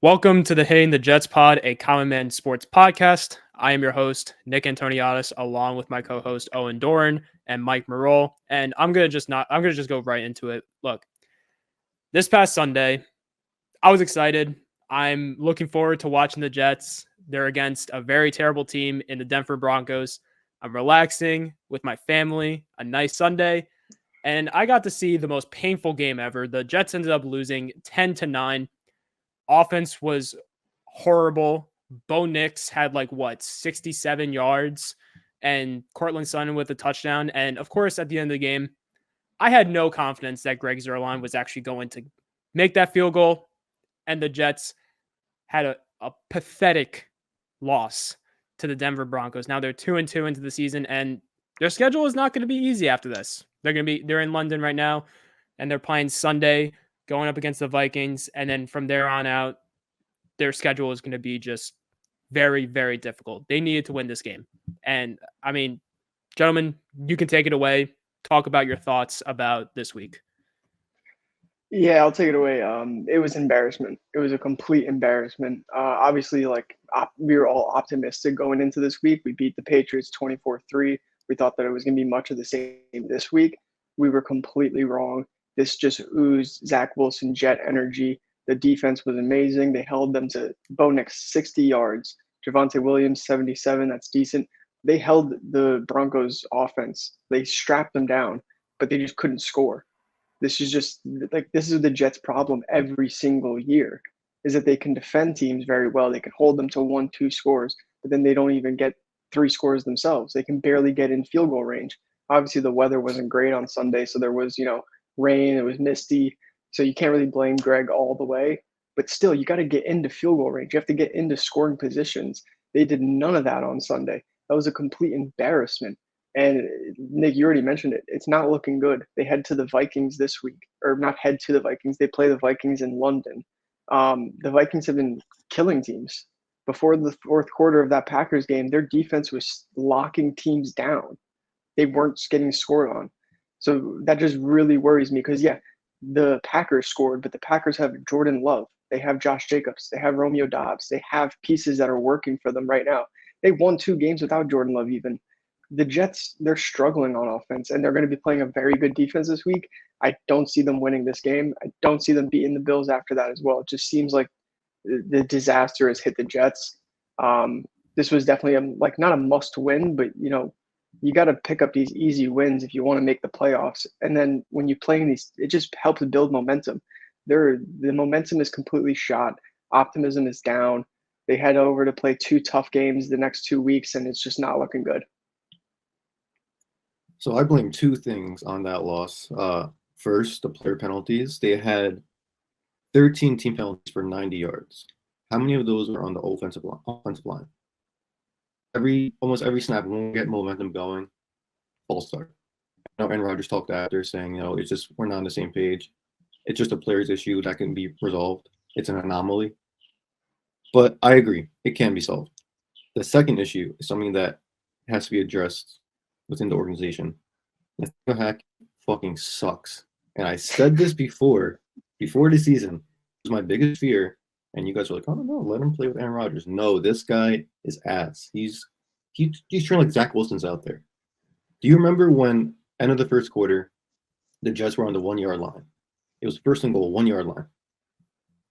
Welcome to the Hitting the Jets pod, a Common Man Sports podcast. I am your host, Nick Antoniadis, along with my co-host Owen Doran and Mike Marole. And I'm gonna just go right into it. Look, this past Sunday, I was excited. I'm looking forward to watching the Jets. They're against a very terrible team in the Denver Broncos. I'm relaxing with my family, a nice Sunday, and I got to see the most painful game ever. The Jets ended up losing 10-9. Offense was horrible. Bo Nix had 67 yards and Cortland Sutton with a touchdown. And of course, at the end of the game, I had no confidence that Greg Zuerlein was actually going to make that field goal. And the Jets had a pathetic loss to the Denver Broncos. Now they're 2-2 into the season, and their schedule is not going to be easy after this. They're in London right now, and they're playing Sunday, going up against the Vikings, and then from there on out, their schedule is going to be just very, very difficult. They needed to win this game. And I mean, gentlemen, you can take it away. Talk about your thoughts about this week. Yeah, I'll take it away. It was embarrassment. It was a complete embarrassment. Obviously, we were all optimistic going into this week. We beat the Patriots 24-3. We thought that it was going to be much of the same this week. We were completely wrong. This just oozed Zach Wilson jet energy. The defense was amazing. They held them to Bo Nix 60 yards. Javonte Williams 77. That's decent. They held the Broncos offense. They strapped them down, but they just couldn't score. This is the Jets' problem every single year, is that they can defend teams very well. They can hold them to 1-2 scores, but then they don't even get 3 scores themselves. They can barely get in field goal range. Obviously, the weather wasn't great on Sunday, so there was, rain, it was misty. So you can't really blame Greg all the way. But still, you got to get into field goal range. You have to get into scoring positions. They did none of that on Sunday. That was a complete embarrassment. And Nick, you already mentioned it. It's not looking good. They head to the Vikings this week, or not head to the Vikings. They play the Vikings in London. The Vikings have been killing teams. Before the fourth quarter of that Packers game, their defense was locking teams down. They weren't getting scored on. So that just really worries me because, yeah, the Packers scored, but the Packers have Jordan Love. They have Josh Jacobs. They have Romeo Dobbs. They have pieces that are working for them right now. They won 2 games without Jordan Love even. The Jets, they're struggling on offense, and they're going to be playing a very good defense this week. I don't see them winning this game. I don't see them beating the Bills after that as well. It just seems like the disaster has hit the Jets. This was definitely not a must win, but you got to pick up these easy wins if you want to make the playoffs. And then when you play in these, it just helps build momentum. The momentum is completely shot. Optimism is down. They head over to play 2 tough games the next 2 weeks, and it's just not looking good. So I blame 2 things on that loss. First, the player penalties. They had 13 team penalties for 90 yards. How many of those were on the offensive line? Almost every snap, when we get momentum going, false start. Aaron Rodgers talked after saying, it's just we're not on the same page. It's just a player's issue that can be resolved. It's an anomaly. But I agree, it can be solved. The second issue is something that has to be addressed within the organization. Nathaniel Hackett fucking sucks. And I said this before the season. It was my biggest fear. And you guys are like, oh no, let him play with Aaron Rodgers. No, this guy is ass. He's trying like Zach Wilson's out there. Do you remember when end of the first quarter, the Jets were on the 1-yard line? It was first and goal, 1-yard line.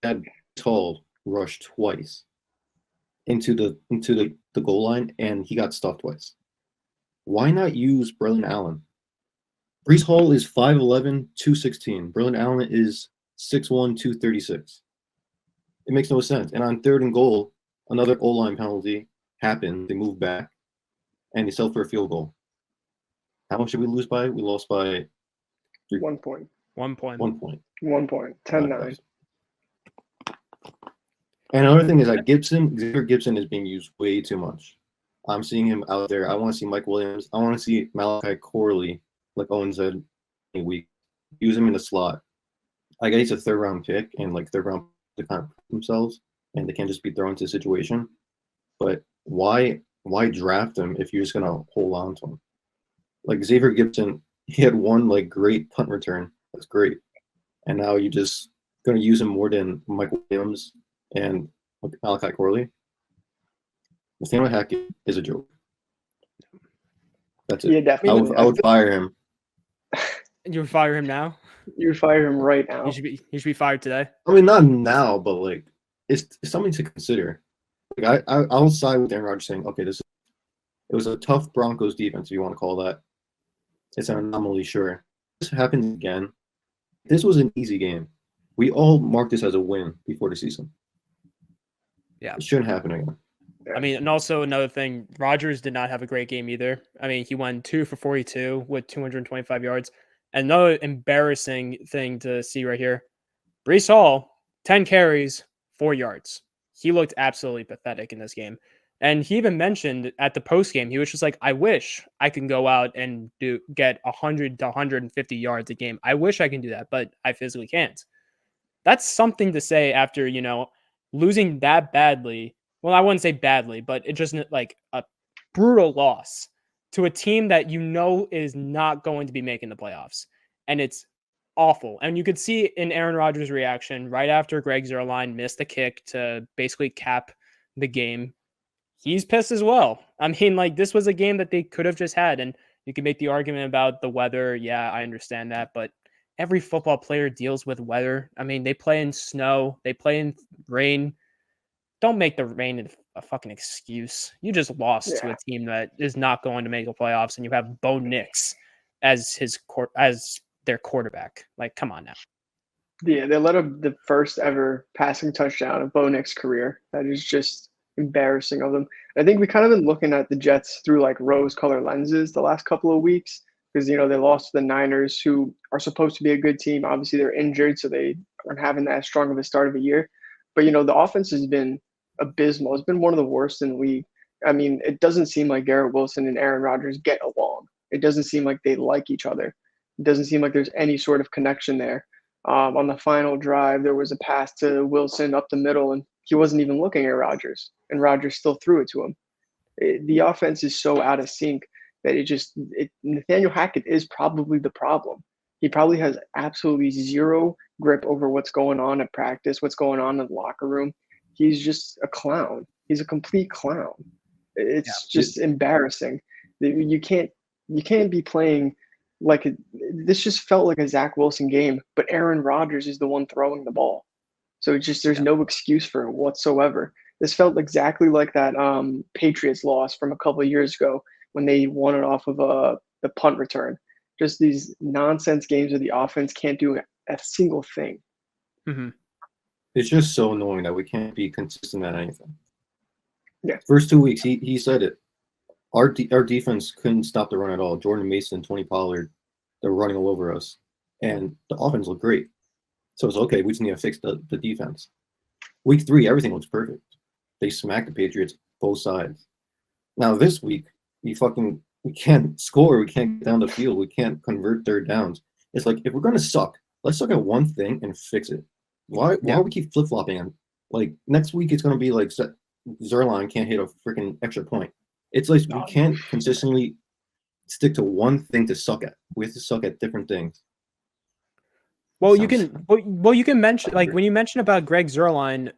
That tall rushed twice into the goal line, and he got stuffed twice. Why not use Braylon Allen? Breece Hall is 5'11", 216. Braylon Allen is 6'1", 236. It makes no sense. And on 3rd and goal, another O-line penalty happened. They moved back, and they settled for a field goal. How much did we lose by? We lost by 1 point. 1 point. 1 point. 1 point. 10-9. And another thing is that Xavier Gibson is being used way too much. I'm seeing him out there. I want to see Mike Williams. I want to see Malachi Corley, like Owen said, a week. Use him in the slot. I guess he's a 3rd-round pick, and 3rd-round to kind of prove themselves, and they can't just be thrown into a situation. But why draft him if you're just gonna hold on to him? Like Xavier Gibson, he had one great punt return. That's great, and now you're just gonna use him more than Mike Williams and Malachi Corley. Nathaniel Hackett is a joke. That's it. Yeah, definitely. I would fire him. You would fire him now? You would fire him right now. He should be fired today. I mean, not now, but like it's something to consider. Like I'll side with Aaron Rodgers saying, okay, it was a tough Broncos defense, if you want to call that. It's an anomaly, sure. This happens again. This was an easy game. We all marked this as a win before the season. Yeah. It shouldn't happen again. I mean, and also another thing, Rodgers did not have a great game either. I mean, he went 2 for 42 with 225 yards. Another embarrassing thing to see right here. Breece Hall, 10 carries, 4 yards. He looked absolutely pathetic in this game. And he even mentioned at the post game, he was just like, I wish I can go out and get 100 to 150 yards a game. I wish I can do that, but I physically can't. That's something to say after, losing that badly. Well, I wouldn't say badly, but it just like a brutal loss to a team that is not going to be making the playoffs. And it's awful. And you could see in Aaron Rodgers' reaction right after Greg Zuerlein missed a kick to basically cap the game. He's pissed as well. I mean, like, this was a game that they could have just had. And you can make the argument about the weather. Yeah, I understand that. But every football player deals with weather. I mean, they play in snow, they play in rain. Don't make the rain a fucking excuse. You just lost to a team that is not going to make the playoffs, and you have Bo Nix as their quarterback. Like, come on now. Yeah, they let up the first ever passing touchdown of Bo Nix's career. That is just embarrassing of them. I think we kind of been looking at the Jets through like rose-colored lenses the last couple of weeks because, they lost to the Niners, who are supposed to be a good team. Obviously, they're injured, so they aren't having that strong of a start of a year. But, the offense has been abysmal. It's been one of the worst in the league. I mean, it doesn't seem like Garrett Wilson and Aaron Rodgers get along. It doesn't seem like they like each other. It doesn't seem like there's any sort of connection there. On the final drive, there was a pass to Wilson up the middle, and he wasn't even looking at Rodgers, and Rodgers still threw it to him. The offense is so out of sync that Nathaniel Hackett is probably the problem. He probably has absolutely zero grip over what's going on at practice, what's going on in the locker room. He's just a clown. He's a complete clown. It's just embarrassing. You can't be playing like this. Just felt like a Zach Wilson game, but Aaron Rodgers is the one throwing the ball. So there's no excuse for it whatsoever. This felt exactly like that Patriots loss from a couple of years ago when they won it off of the punt return. Just these nonsense games where the offense can't do a single thing. Mm-hmm. It's just so annoying that we can't be consistent at anything. Yeah. First 2 weeks, he said it. Our defense couldn't stop the run at all. Jordan Mason, Tony Pollard, they're running all over us. And the offense looked great. So it's okay. We just need to fix the defense. Week 3, everything looks perfect. They smacked the Patriots both sides. Now this week, we can't score. We can't get down the field. We can't convert third downs. It's like, if we're going to suck, let's look at one thing and fix it. Why do we keep flip-flopping? And like next week, it's going to be like Zuerlein can't hit a freaking extra point. It's like we can't consistently stick to one thing to suck at. We have to suck at different things. Well, you can mention, like, when you mention about Greg Zuerlein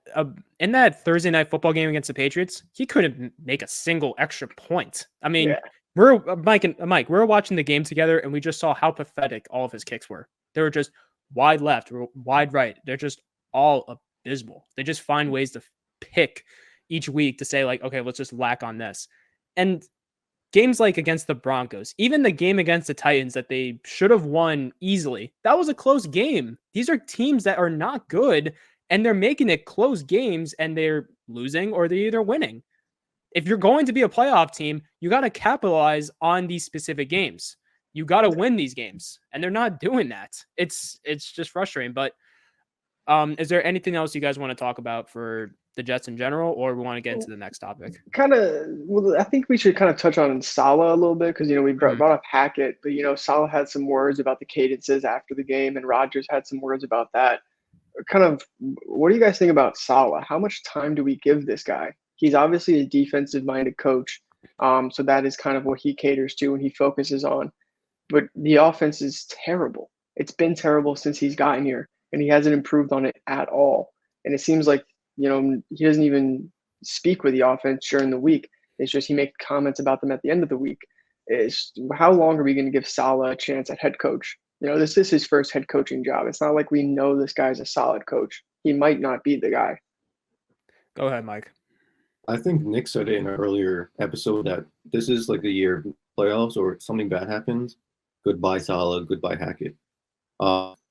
in that Thursday night football game against the Patriots, he couldn't make a single extra point. I mean, Mike, we were watching the game together, and we just saw how pathetic all of his kicks were. They were just wide left, wide right. They're just all abysmal. They just find ways to pick each week to say, like, okay, let's just lack on this. And games like against the Broncos, even the game against the Titans that they should have won easily, that was a close game. These are teams that are not good, and they're making it close games, and they're losing or they're either winning. If you're going to be a playoff team, you got to capitalize on these specific games. You got to win these games, and they're not doing that. It's just frustrating. But is there anything else you guys want to talk about for the Jets in general, or we want to get into the next topic? I think we should kind of touch on Saleh a little bit because, we brought up Hackett, but, Saleh had some words about the cadences after the game, and Rodgers had some words about that. What do you guys think about Saleh? How much time do we give this guy? He's obviously a defensive-minded coach, so that is kind of what he caters to and he focuses on. But the offense is terrible. It's been terrible since he's gotten here, and he hasn't improved on it at all. And it seems like he doesn't even speak with the offense during the week. It's just he makes comments about them at the end of the week. Is how long are we going to give Saleh a chance at head coach? This is his first head coaching job. It's not like we know this guy's a solid coach. He might not be the guy. Go ahead, Mike. I think Nick said it in an earlier episode that this is like the year of playoffs or something bad happens. Goodbye, Saleh. Goodbye, Hackett.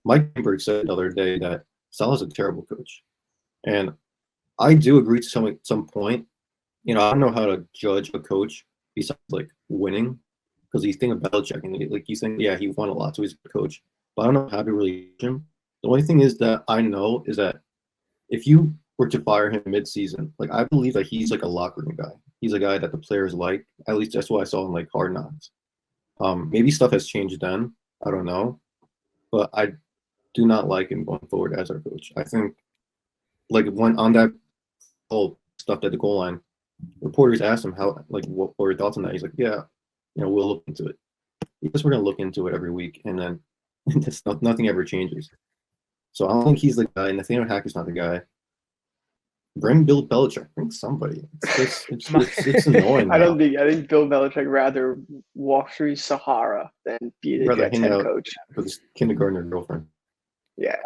Mike Greenberg said the other day that Saleh's a terrible coach. And I do agree to some point. I don't know how to judge a coach besides like winning, because you think of Belichick and you think, yeah, he won a lot, so he's a coach. But I don't know how to really judge him. The only thing is that I know is that if you were to fire him mid-season, like I believe that he's like a locker room guy. He's a guy that the players like. At least that's what I saw in like Hard Knocks. Maybe stuff has changed then. I don't know, but I do not like him going forward as our coach. I think like when on that whole stuff at the goal line, reporters asked him what were your thoughts on that. He's like, yeah, we'll look into it. Yes, we're gonna look into it every week, and then nothing ever changes. So I don't think he's the guy. And Nathaniel Hackett's not the guy. Bring Bill Belichick. Bring somebody. It's annoying. I think Bill Belichick rather walk through Sahara than be the Jets head coach with his kindergartner girlfriend. Yeah.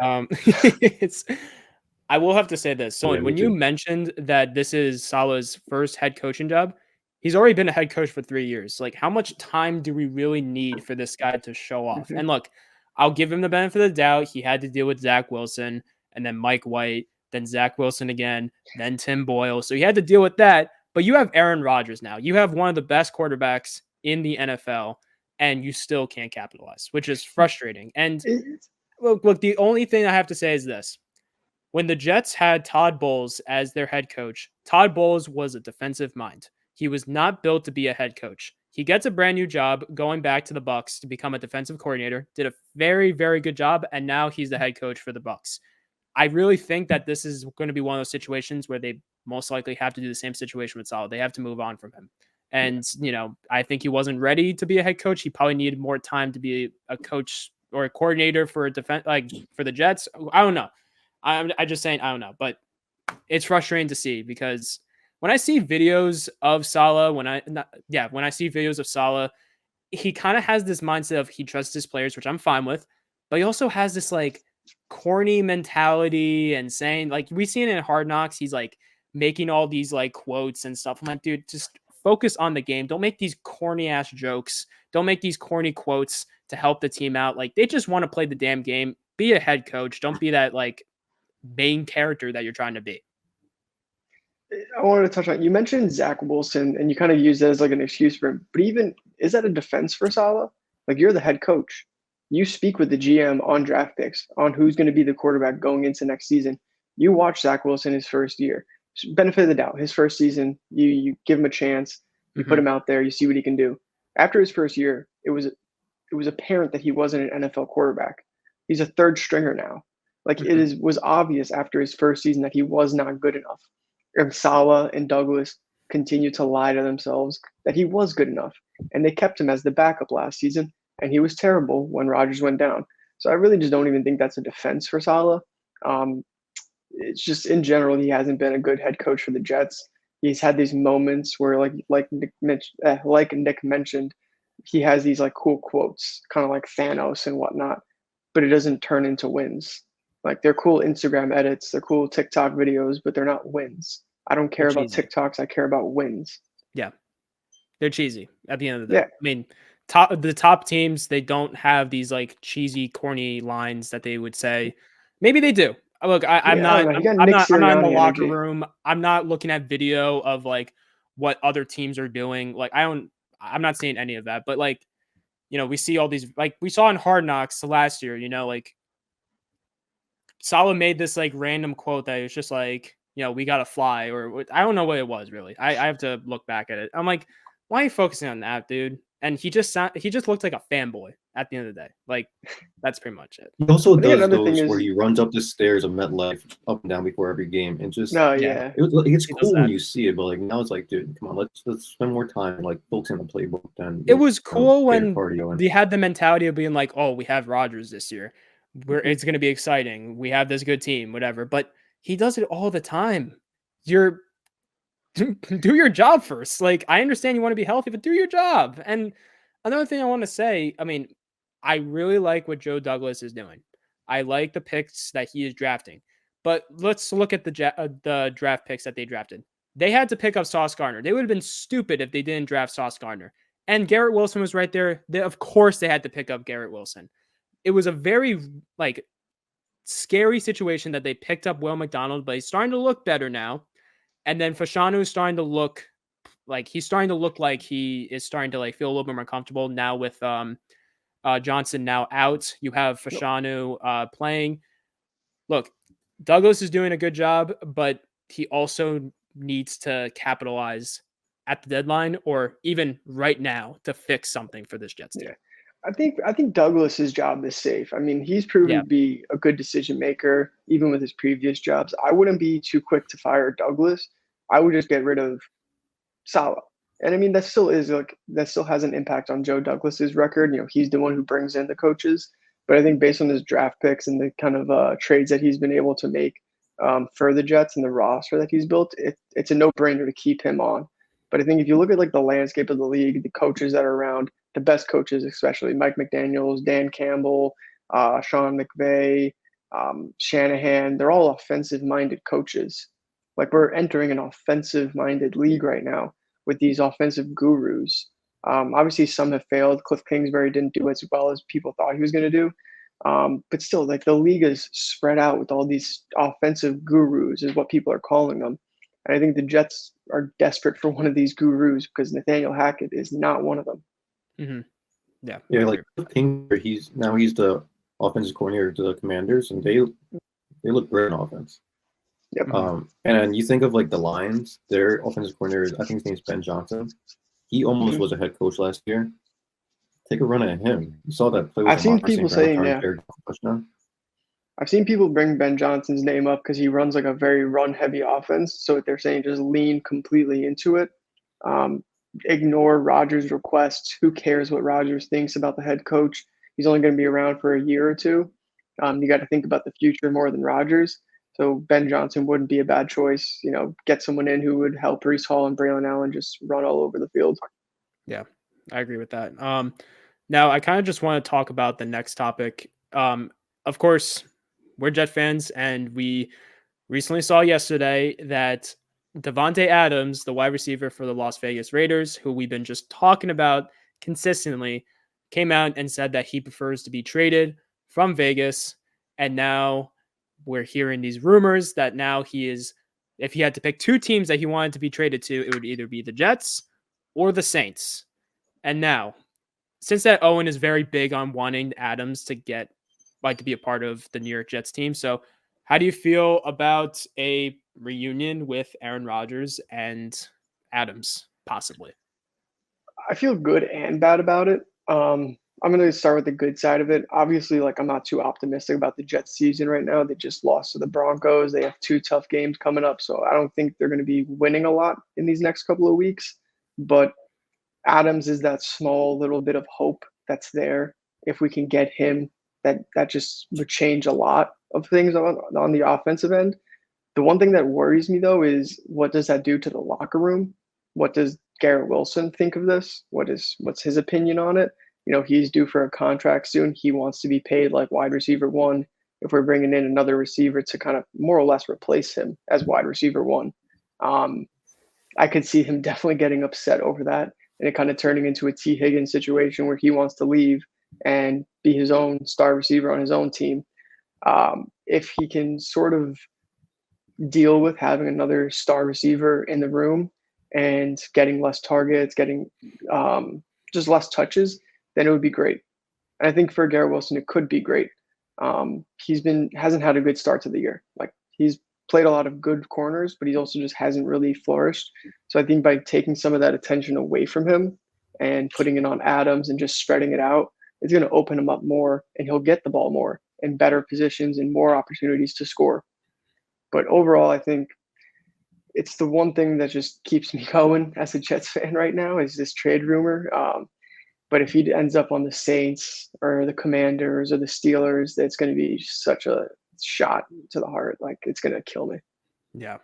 I will have to say this. So when you mentioned that this is Saleh's first head coaching job, he's already been a head coach for 3 years. Like, how much time do we really need for this guy to show off? And look, I'll give him the benefit of the doubt. He had to deal with Zach Wilson and then Mike White, then Zach Wilson again, then Tim Boyle. So he had to deal with that. But you have Aaron Rodgers now. You have one of the best quarterbacks in the NFL, and you still can't capitalize, which is frustrating. And look, the only thing I have to say is this. When the Jets had Todd Bowles as their head coach, Todd Bowles was a defensive mind. He was not built to be a head coach. He gets a brand new job going back to the Bucs to become a defensive coordinator, did a very, very good job, and now he's the head coach for the Bucs. I really think that this is going to be one of those situations where they most likely have to do the same situation with Saleh. They have to move on from him. And, I think he wasn't ready to be a head coach. He probably needed more time to be a coach or a coordinator for a defense, like for the Jets. I don't know. I'm just saying, I don't know, but it's frustrating to see because when I see videos of Saleh, when I see videos of Saleh, he kind of has this mindset of he trusts his players, which I'm fine with, but he also has this like corny mentality and saying like we see it in Hard Knocks. He's like making all these like quotes and stuff. I'm like, dude, just focus on the game. Don't make these corny ass jokes. Don't make these corny quotes to help the team out. Like they just want to play the damn game. Be a head coach. Don't be that like main character that you're trying to be. I wanted to touch on, you mentioned Zach Wilson and you kind of use that as like an excuse for him, but even is that a defense for Saleh? Like you're the head coach. You speak with the GM on draft picks, on who's going to be the quarterback going into next season. You watch Zach Wilson his first year. Benefit of the doubt, his first season, you give him a chance, you put him out there, you see what he can do. After his first year, it was apparent that he wasn't an NFL quarterback. He's a third stringer now. Like it was obvious after his first season that he was not good enough. And Saleh and Douglas continued to lie to themselves that he was good enough. And they kept him as the backup last season, and he was terrible when Rodgers went down. So I really just don't even think that's a defense for Saleh. It's just in general, he hasn't been a good head coach for the Jets. He's had these moments where like Nick mentioned, he has these like cool quotes, kind of like Thanos and whatnot, but it doesn't turn into wins. Like they're cool Instagram edits, they're cool TikTok videos, but they're not wins. I don't care about TikToks. I care about wins. Yeah. They're cheesy at the end of the day. Yeah. I mean, the top teams, they don't have these like cheesy, corny lines that they would say. Maybe they do. Look, I'm not in the locker room. I'm not looking at video of like what other teams are doing. Like I'm not seeing any of that, but like, we see all these, like we saw in Hard Knocks last year, like Saleh made this like random quote that was just like, we got to fly, or I don't know what it was really. I have to look back at it. I'm like, why are you focusing on that, dude? And he just looked like a fanboy at the end of the day. Like that's pretty much it. He also does those where he runs up the stairs of MetLife up and down before every game and just it's cool when you see it, but like now it's like, dude, come on, let's spend more time like focusing on the playbook than it was cool when they had the mentality of being like, oh, we have Rodgers this year. It's going to be exciting. We have this good team, whatever. But he does it all the time. You're do your job first. Like, I understand you want to be healthy, but do your job. And another thing I want to say, I mean, I really like what Joe Douglas is doing. I like the picks that he is drafting. But let's look at the draft picks that they drafted. They had to pick up Sauce Gardner. They would have been stupid if they didn't draft Sauce Gardner. And Garrett Wilson was right there. Of course, they had to pick up Garrett Wilson. It was a very like scary situation that they picked up Will McDonald, but he's starting to look better now. And then Fashanu is starting to look like he is starting to like feel a little bit more comfortable now with Johnson now out. You have Fashanu playing. Look, Douglas is doing a good job, but he also needs to capitalize at the deadline or even right now to fix something for this Jets team. Yeah. I think Douglas's job is safe. I mean, he's proven to be a good decision maker, even with his previous jobs. I wouldn't be too quick to fire Douglas. I would just get rid of Salah. And I mean, that still has an impact on Joe Douglas's record. You know, he's the one who brings in the coaches. But I think based on his draft picks and the kind of trades that he's been able to make for the Jets and the roster that he's built, it's a no-brainer to keep him on. But I think if you look at like the landscape of the league, the coaches that are around, the best coaches, especially Mike McDaniels, Dan Campbell, Sean McVay, Shanahan, they're all offensive-minded coaches. Like, we're entering an offensive-minded league right now with these offensive gurus. Obviously, some have failed. Cliff Kingsbury didn't do as well as people thought he was going to do. But still, like, the league is spread out with all these offensive gurus is what people are calling them. And I think the Jets are desperate for one of these gurus because Nathaniel Hackett is not one of them. Mm-hmm. Yeah. Yeah, like Kingsbury, he's the offensive coordinator to the Commanders, and they look great on offense. Yep. And then you think of like the Lions, their offensive coordinator, I think his name's Ben Johnson. He almost was a head coach last year. Take a run at him. You saw that play with I've seen people saying, I've seen people bring Ben Johnson's name up because he runs like a very run-heavy offense. So they're saying just lean completely into it. Ignore Rodgers' requests. Who cares what Rodgers thinks about the head coach? He's only going to be around for a year or two. You got to think about the future more than Rodgers. So Ben Johnson wouldn't be a bad choice. You know, get someone in who would help Breece Hall and Braylon Allen just run all over the field. Yeah, I agree with that. Now, I kind of just want to talk about the next topic. Of course, we're Jet fans, and we recently saw yesterday that Devontae Adams, the wide receiver for the Las Vegas Raiders, who we've been just talking about consistently, came out and said that he prefers to be traded from Vegas. And now we're hearing these rumors that now if he had to pick two teams that he wanted to be traded to, it would either be the Jets or the Saints. And now, since that Owen is very big on wanting Adams to be a part of the New York Jets team. So how do you feel about a reunion with Aaron Rodgers and Adams, possibly? I feel good and bad about it. I'm going to start with the good side of it. Obviously, like, I'm not too optimistic about the Jets season right now. They just lost to the Broncos. They have 2 tough games coming up, so I don't think they're going to be winning a lot in these next couple of weeks. But Adams is that small little bit of hope that's there. If we can get him, that just would change a lot of things on the offensive end. The one thing that worries me, though, is what does that do to the locker room? What does Garrett Wilson think of this? What's his opinion on it? You know, he's due for a contract soon. He wants to be paid like wide receiver 1. If we're bringing in another receiver to kind of more or less replace him as wide receiver 1, I could see him definitely getting upset over that and it kind of turning into a T. Higgins situation where he wants to leave and be his own star receiver on his own team. If he can sort of deal with having another star receiver in the room and getting less targets, getting just less touches, then it would be great. And I think for Garrett Wilson, it could be great. Hasn't had a good start to the year. Like, he's played a lot of good corners, but he also just hasn't really flourished. So I think by taking some of that attention away from him and putting it on Adams and just spreading it out, it's going to open him up more and he'll get the ball more in better positions and more opportunities to score. But overall, I think it's the one thing that just keeps me going as a Jets fan right now is this trade rumor. But if he ends up on the Saints or the Commanders or the Steelers, it's going to be such a shot to the heart. Like, it's gonna kill me. Yeah.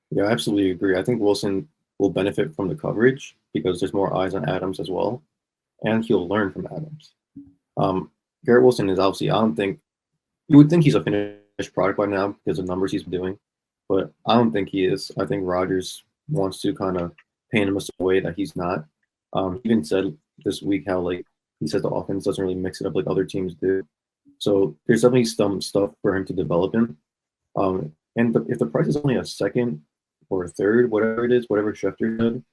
Yeah, I absolutely agree. I think Wilson will benefit from the coverage because there's more eyes on Adams as well, and he'll learn from Adams. Garrett Wilson is obviously, I don't think, you would think he's a finished product by now because of the numbers he's been doing, but I don't think he is. I think Rodgers wants to kind of paint him a way that he's not. He even said this week how, like, he says the offense doesn't really mix it up like other teams do. So there's definitely some stuff for him to develop in. And if the price is only a second or a third, whatever it is, whatever Schefter did,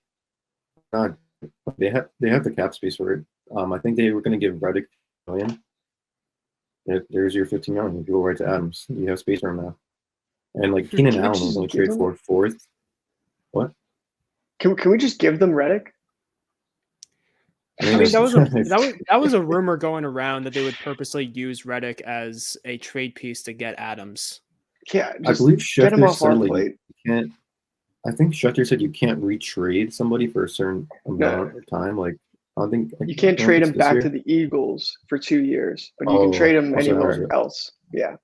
God, they have the cap space for it. I think they were going to give Reddick $1 million. There's your $15 million. You go right to Adams. You have space for him now. And like Keenan Allen was only traded for fourth. What? Can we just give them Reddick? I mean, that was a rumor going around that they would purposely use Reddick as a trade piece to get Adams. Yeah, I believe get him Schefter off our said plate. you can't. I think Schefter said you can't retrade somebody for a certain amount of time. Like, I don't think you can't trade him back to the Eagles for 2 years, but you can trade him anywhere else. Yeah,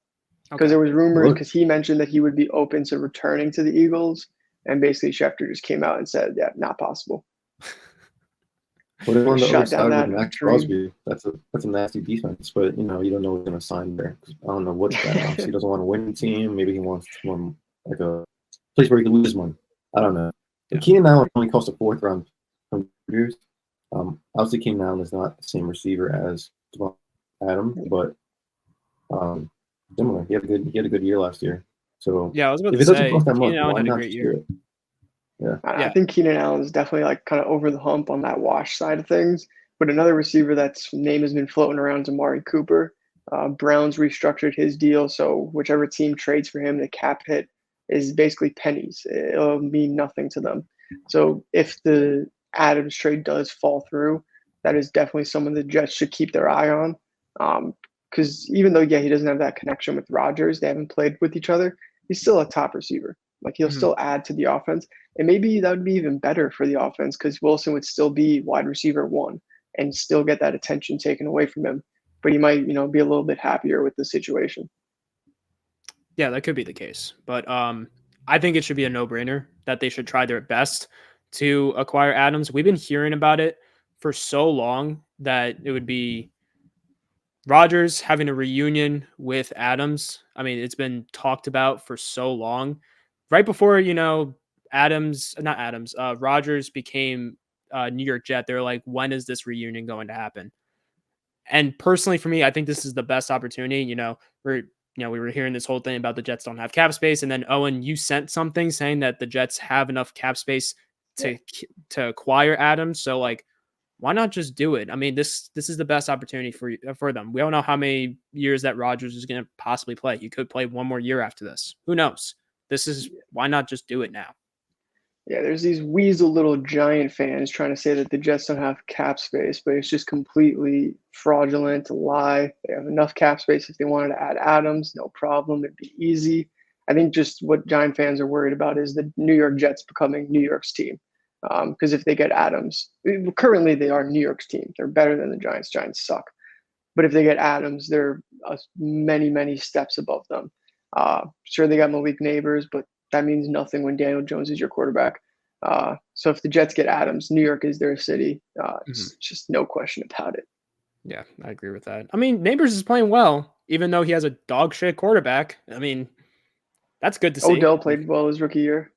because there was rumors because he mentioned that he would be open to returning to the Eagles, and basically Schefter just came out and said, "Yeah, not possible." Put him on the other side with Max Crosby. That's a nasty defense, but you don't know who's going to sign there. I don't know what that. He doesn't want to win the team. Maybe he wants one like a place where he can lose money. I don't know. Yeah. Keenan Allen only cost a fourth round from years. Obviously, Keenan Allen is not the same receiver as Adams, but similar. He had a good year last year. So yeah, I was about if to it doesn't cost that much, Keenan Allen why had a not great do year. it? Yeah. I think Keenan Allen is definitely like kind of over the hump on that wash side of things. But another receiver that's name has been floating around is Amari Cooper. Browns restructured his deal, so whichever team trades for him, the cap hit is basically pennies. It'll mean nothing to them. So if the Adams trade does fall through, that is definitely someone the Jets should keep their eye on. Because even though, he doesn't have that connection with Rodgers, they haven't played with each other, he's still a top receiver. Like, he'll still add to the offense. And maybe that would be even better for the offense because Wilson would still be wide receiver 1 and still get that attention taken away from him. But he might, be a little bit happier with the situation. Yeah, that could be the case. But I think it should be a no-brainer that they should try their best to acquire Adams. We've been hearing about it for so long that it would be Rodgers having a reunion with Adams. I mean, it's been talked about for so long. Right before, Rodgers became New York Jet, they're like, when is this reunion going to happen? And personally, for me, I think this is the best opportunity. We were hearing this whole thing about the Jets don't have cap space. And then, Owen, you sent something saying that the Jets have enough cap space to acquire Adams. So, like, why not just do it? I mean, this is the best opportunity for them. We don't know how many years that Rodgers is going to possibly play. He could play one more year after this. Who knows? Why not just do it now? Yeah, there's these weasel little Giant fans trying to say that the Jets don't have cap space, but it's just completely fraudulent, a lie. They have enough cap space if they wanted to add Adams, no problem. It'd be easy. I think just what Giant fans are worried about is the New York Jets becoming New York's team. Because if they get Adams, currently they are New York's team. They're better than the Giants. Giants suck. But if they get Adams, they're many, many steps above them. Sure, they got Malik Neighbors, but that means nothing when Daniel Jones is your quarterback. So if the Jets get Adams, New York is their city. It's just no question about it. Yeah, I agree with that. I mean, Neighbors is playing well, even though he has a dog shit quarterback. I mean, that's good to see. Odell played well his rookie year.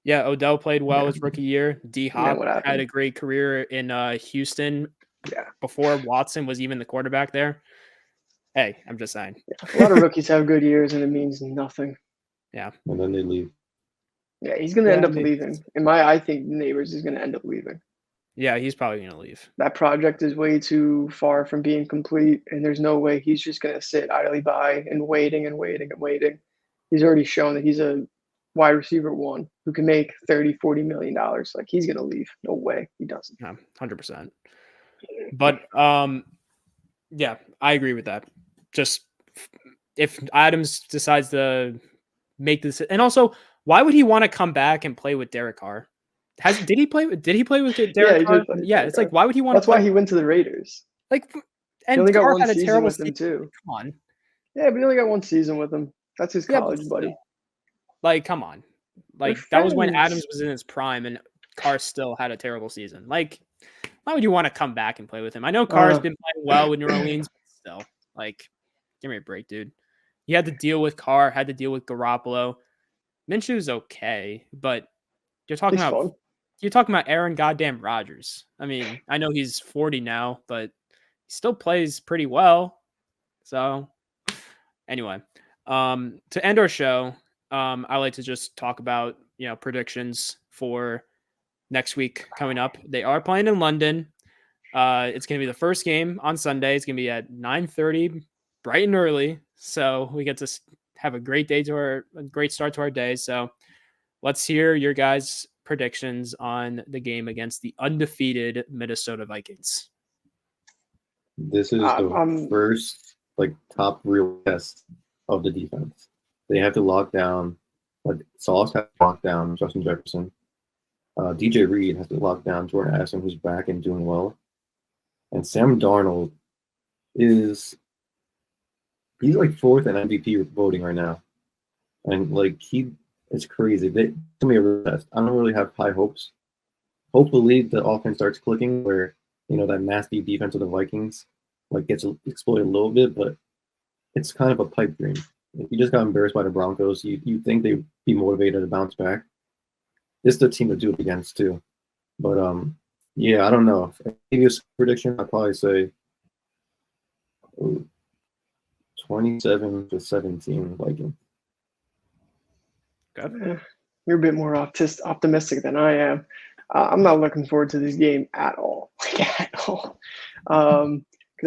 Yeah, Odell played well his rookie year. D-Hop had a great career in Houston before Watson was even the quarterback there. Hey, I'm just saying. Yeah, a lot of rookies have good years, and it means nothing. Yeah. And then they leave. Yeah, he's going to end up leaving. I think Neighbors is going to end up leaving. Yeah, he's probably going to leave. That project is way too far from being complete, and there's no way he's just going to sit idly by and waiting. He's already shown that he's a wide receiver 1 who can make $30-40 million. Like, he's going to leave. No way he doesn't. Yeah, 100%. But yeah, I agree with that. Just if Adams decides to make this, and also, why would he want to come back and play with Derek Carr? Did he play with Derek Carr? Yeah, it's like, why would he want? That's why he went to the Raiders. Like, and he only got Carr one had a season terrible with them too. Come on. Yeah, but he only got one season with him. That's his Yeah, but college buddy. still. Like, come on. They're Like, that was when friends. Adams was in his prime and Carr still had a terrible season. Like, why would you want to come back and play with him? I know Carr's been playing well with New Orleans, but still, like, give me a break, dude. You had to deal with Carr, had to deal with Garoppolo. Minshew's okay, but you're talking He's about fun. Aaron goddamn Rodgers. I mean, I know he's 40 now, but he still plays pretty well. So anyway, to end our show, I like to just talk about, predictions for next week coming up. They are playing in London. It's going to be the first game on Sunday. It's going to be at 9:30, bright and early. So we get to have a great great start to our day. So let's hear your guys' predictions on the game against the undefeated Minnesota Vikings. This is the first top real test of the defense. They have to lock down, Sauce has to lock down Justin Jefferson. DJ Reed has to lock down Jordan Addison, who's back and doing well. And Sam Darnold he's fourth in MVP voting right now. And it's crazy. It's gonna be a real test. I don't really have high hopes. Hopefully the offense starts clicking where, that nasty defense of the Vikings gets exploited a little bit, but it's kind of a pipe dream. If you just got embarrassed by the Broncos, you think they'd be motivated to bounce back. This is the team to do it against too. But yeah, I don't know. If I give you a prediction, I'd probably say 27-17 Vikings. Okay. You're a bit more optimistic than I am. I'm not looking forward to this game at all. Because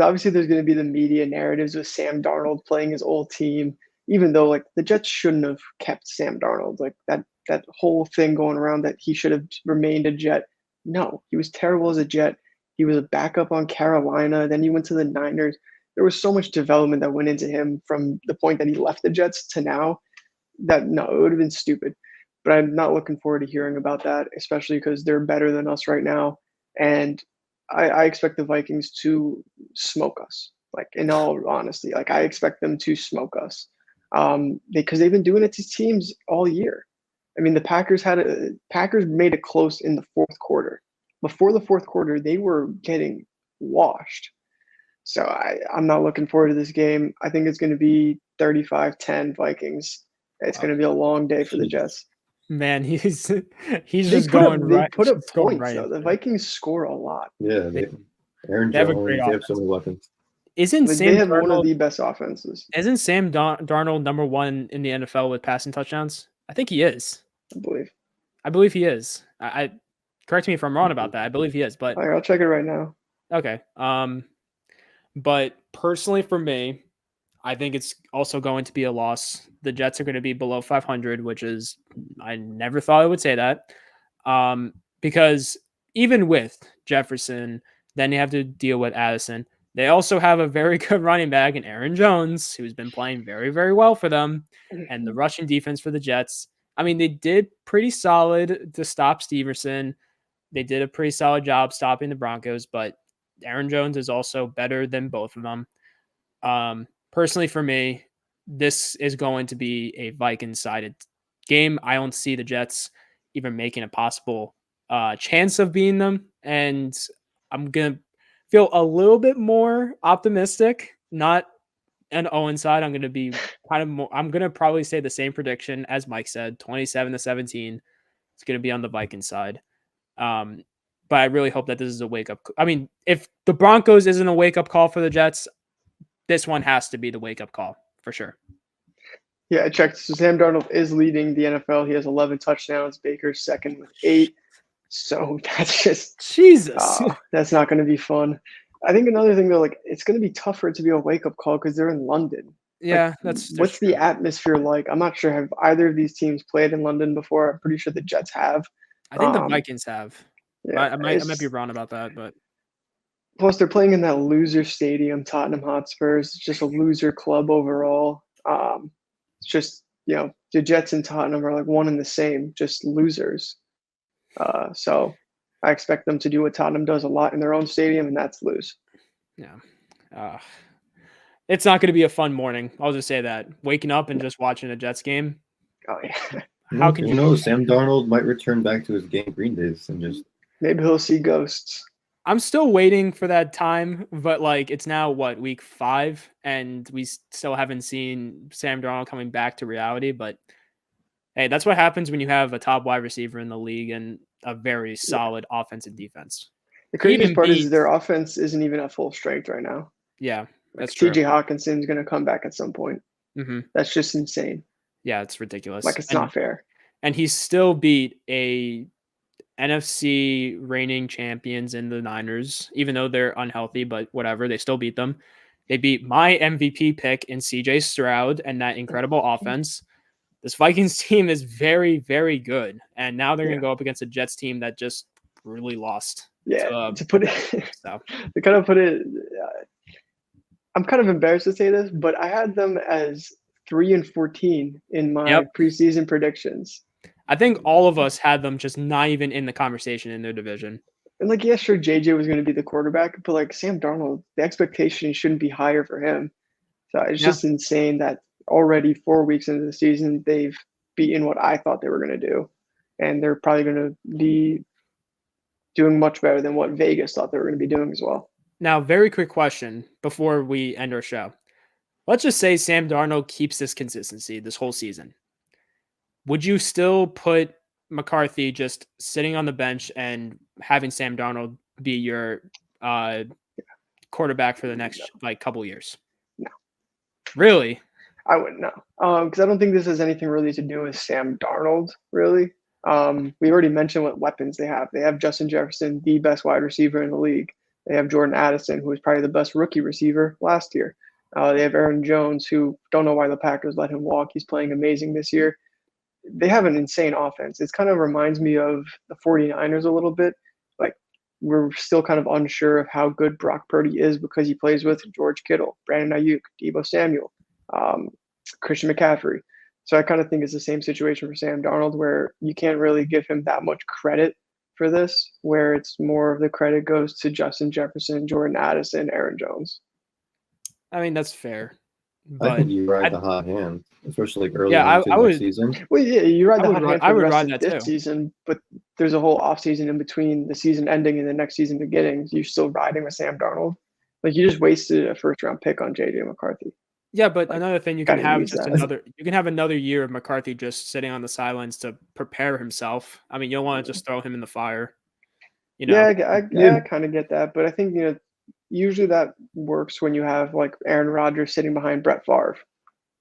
obviously there's going to be the media narratives with Sam Darnold playing his old team, even though the Jets shouldn't have kept Sam Darnold. That whole thing going around that he should have remained a Jet. No, he was terrible as a Jet. He was a backup on Carolina. Then he went to the Niners. There was so much development that went into him from the point that he left the Jets to now that no, it would have been stupid. But I'm not looking forward to hearing about that, especially because they're better than us right now. And I expect the Vikings to smoke us. In all honesty, I expect them to smoke us because they've been doing it to teams all year. I mean, the Packers made it close in the fourth quarter. Before the fourth quarter, they were getting washed. So I'm not looking forward to this game. I think it's going to be 35-10 Vikings. It's going to be a long day for the Jets. Man, he's just going right. They put up points, right though. The Vikings score a lot. Yeah, Aaron Jones, they have so many weapons. They have one of the best offenses. Isn't Sam Darnold number one in the NFL with passing touchdowns? I think he is. I believe he is. I correct me if I'm wrong about that. I believe he is, but I'll check it right now. Okay. But personally for me, I think it's also going to be a loss. The Jets are going to be below 500, which is, I never thought I would say that. Because even with Jefferson, then you have to deal with Addison. They also have a very good running back in Aaron Jones, who's been playing very, very well for them. And the rushing defense for the Jets. I mean, they did pretty solid to stop Stevenson. They did a pretty solid job stopping the Broncos, but Aaron Jones is also better than both of them. Personally, for me, this is going to be a Viking-sided game. I don't see the Jets even making a possible chance of beating them, and I'm going to feel a little bit more optimistic, not an Owen side. I'm going to be kind of more, I'm going to probably say the same prediction as Mike said, 27-17. It's going to be on the Viking side. But I really hope that this is a wake-up. I mean, if the Broncos isn't a wake-up call for the Jets, this one has to be the wake-up call for sure. Yeah, I checked. So Sam Darnold is leading the NFL. He has 11 touchdowns. Baker's second with 8. So that's just Jesus. That's not going to be fun. I think another thing though, it's going to be tough for it to be a wake-up call because they're in London. Yeah, what's the atmosphere like? I'm not sure. Have either of these teams played in London before? I'm pretty sure the Jets have. I think the Vikings have. Yeah, I might be wrong about that, but plus they're playing in that loser stadium, Tottenham Hotspurs. It's just a loser club overall. It's just the Jets and Tottenham are one and the same, just losers. So I expect them to do what Tottenham does a lot in their own stadium, and that's lose. Yeah. It's not going to be a fun morning. I'll just say that. Waking up and just watching a Jets game. Oh yeah. How can you know? Sam Darnold might return back to his Gang Green days and just maybe he'll see ghosts. I'm still waiting for that time, but like it's now week 5, and we still haven't seen Sam Darnold coming back to reality. But hey, that's what happens when you have a top wide receiver in the league and a very solid offense and defense. The craziest part is their offense isn't even at full strength right now. Yeah, that's true. TJ Hawkinson's going to come back at some point. Mm-hmm. That's just insane. Yeah, it's ridiculous. Like, it's not fair. And he still beat a NFC reigning champions in the Niners, even though they're unhealthy, but whatever, they still beat them. They beat my MVP pick in CJ Stroud and that incredible offense. This Vikings team is very, very good. And now they're going to go up against a Jets team that just really lost. Yeah, to put it, I'm kind of embarrassed to say this, but I had them as 3-14 in my preseason predictions. I think all of us had them just not even in the conversation in their division. And like, yeah, sure, JJ was going to be the quarterback, but like Sam Darnold, the expectation shouldn't be higher for him. So it's just insane that already 4 weeks into the season, they've beaten what I thought they were going to do. And they're probably going to be doing much better than what Vegas thought they were going to be doing as well. Now, very quick question before we end our show. Let's just say Sam Darnold keeps this consistency this whole season. Would you still put McCarthy just sitting on the bench and having Sam Darnold be your quarterback for the next couple years? No. Really? I wouldn't know. Because I don't think this has anything really to do with Sam Darnold, really. We already mentioned what weapons they have. They have Justin Jefferson, the best wide receiver in the league. They have Jordan Addison, who was probably the best rookie receiver last year. They have Aaron Jones, who don't know why the Packers let him walk. He's playing amazing this year. They have an insane offense. It kind of reminds me of the 49ers a little bit. Like, we're still kind of unsure of how good Brock Purdy is because he plays with George Kittle, Brandon Ayuk, Deebo Samuel, Christian McCaffrey. So I kind of think it's the same situation for Sam Darnold, where you can't really give him that much credit for this, where it's more of the credit goes to Justin Jefferson, Jordan Addison, Aaron Jones. I mean, that's fair. But I think you ride the hot hand, especially early into the season. Well, yeah, you ride the hot hand for the rest of this season, but there's a whole offseason in between the season ending and the next season beginning. You're still riding with Sam Darnold. Like, you just wasted a first-round pick on J.J. McCarthy. Yeah, but another thing, you can have another year of McCarthy just sitting on the sidelines to prepare himself. I mean, you don't want to just throw him in the fire. You know? Yeah, I kind of get that, but I think usually that works when you have like Aaron Rodgers sitting behind Brett Favre,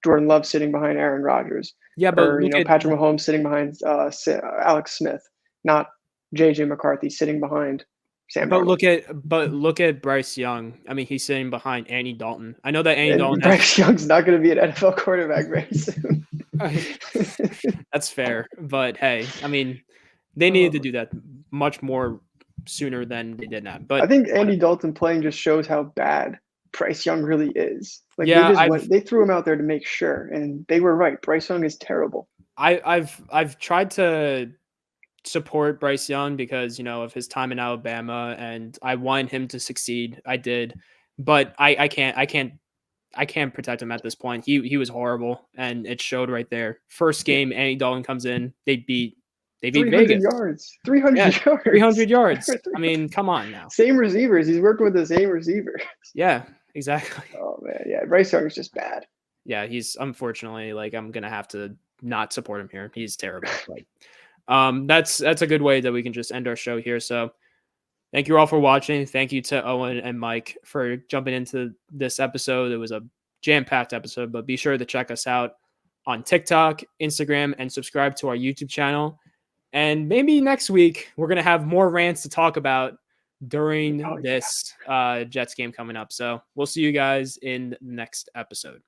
Jordan Love sitting behind Aaron Rodgers, or Patrick Mahomes sitting behind Alex Smith, not J.J. McCarthy sitting behind Sam Darnold. Look at Bryce Young. I mean, he's sitting behind Andy Dalton. I know that Dalton. Bryce Young's not going to be an NFL quarterback very soon. That's fair, but hey, I mean, they needed to do that much more sooner than they did that. But I think Andy Dalton playing just shows how bad Bryce Young really is. Like, they threw him out there to make sure, and they were right. Bryce Young is terrible. I've tried to support Bryce Young because of his time in Alabama, and I want him to succeed. I did, but I can't protect him at this point. He was horrible, and it showed right there. First game, Andy Dalton comes in, they beat 300 Vegas. yards. 300 yards. 300 yards. I mean, come on now. Same receivers. He's working with the same receivers. Yeah, exactly. Oh man, yeah. Bryce Young is just bad. Yeah, he's unfortunately I'm gonna have to not support him here. He's terrible. Like, that's a good way that we can just end our show here. So thank you all for watching. Thank you to Owen and Mike for jumping into this episode. It was a jam-packed episode, but be sure to check us out on TikTok, Instagram, and subscribe to our YouTube channel. And maybe next week we're going to have more rants to talk about during this Jets game coming up. So we'll see you guys in the next episode.